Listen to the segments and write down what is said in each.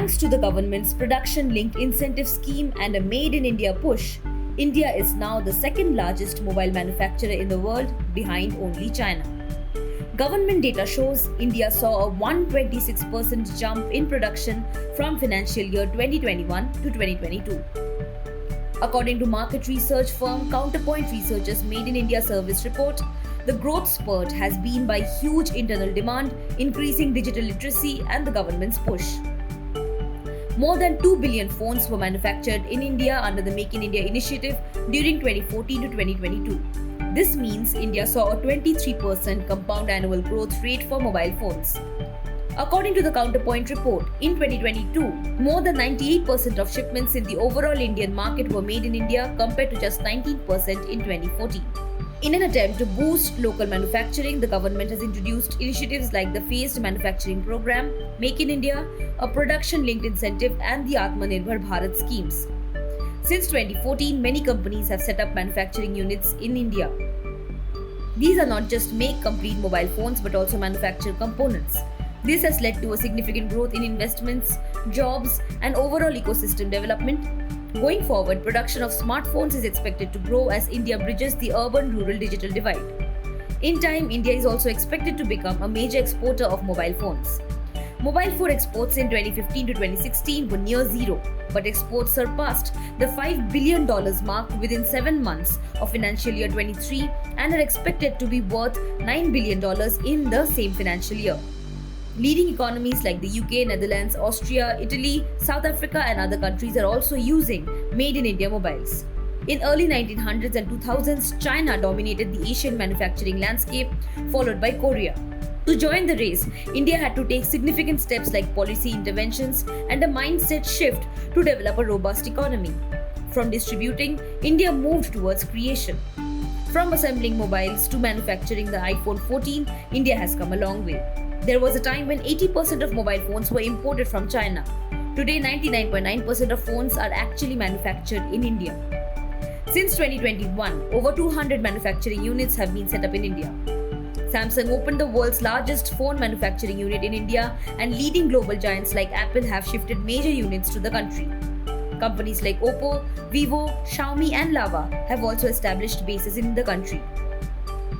Thanks to the government's production linked incentive scheme and a Made in India push, India is now the second largest mobile manufacturer in the world, behind only China. Government data shows India saw a 126% jump in production from financial year 2021 to 2022. According to market research firm Counterpoint Research's Made in India service report, the growth spurt has been by huge internal demand, increasing digital literacy, and the government's push. More than 2 billion phones were manufactured in India under the Make in India initiative during 2014 to 2022. This means India saw a 23% compound annual growth rate for mobile phones. According to the Counterpoint report, in 2022, more than 98% of shipments in the overall Indian market were made in India compared to just 19% in 2014. In an attempt to boost local manufacturing, the government has introduced initiatives like the Phased Manufacturing Program, Make in India, a production-linked incentive, and the Atmanirbhar Bharat schemes. Since 2014, many companies have set up manufacturing units in India. These are not just make complete mobile phones but also manufacture components. This has led to a significant growth in investments, jobs, and overall ecosystem development. Going forward, production of smartphones is expected to grow as India bridges the urban-rural digital divide. In time, India is also expected to become a major exporter of mobile phones. Mobile phone exports in 2015 to 2016 were near zero, but exports surpassed the $5 billion mark within 7 months of financial year 23 and are expected to be worth $9 billion in the same financial year. Leading economies like the UK, Netherlands, Austria, Italy, South Africa, and other countries are also using Made in India mobiles. In early 1900s and 2000s, China dominated the Asian manufacturing landscape, followed by Korea. To join the race, India had to take significant steps like policy interventions and a mindset shift to develop a robust economy. From distributing, India moved towards creation. From assembling mobiles to manufacturing the iPhone 14, India has come a long way. There was a time when 80% of mobile phones were imported from China. Today, 99.9% of phones are actually manufactured in India. Since 2021, over 200 manufacturing units have been set up in India. Samsung opened the world's largest phone manufacturing unit in India, and leading global giants like Apple have shifted major units to the country. Companies like Oppo, Vivo, Xiaomi, and Lava have also established bases in the country.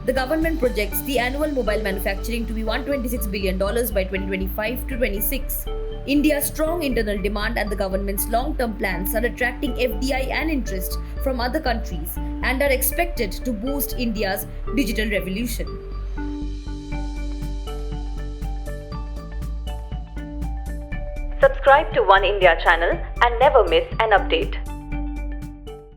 The government projects the annual mobile manufacturing to be $126 billion by 2025 to 26. India's strong internal demand and the government's long-term plans are attracting FDI and interest from other countries and are expected to boost India's digital revolution. Subscribe to One India channel and never miss an update.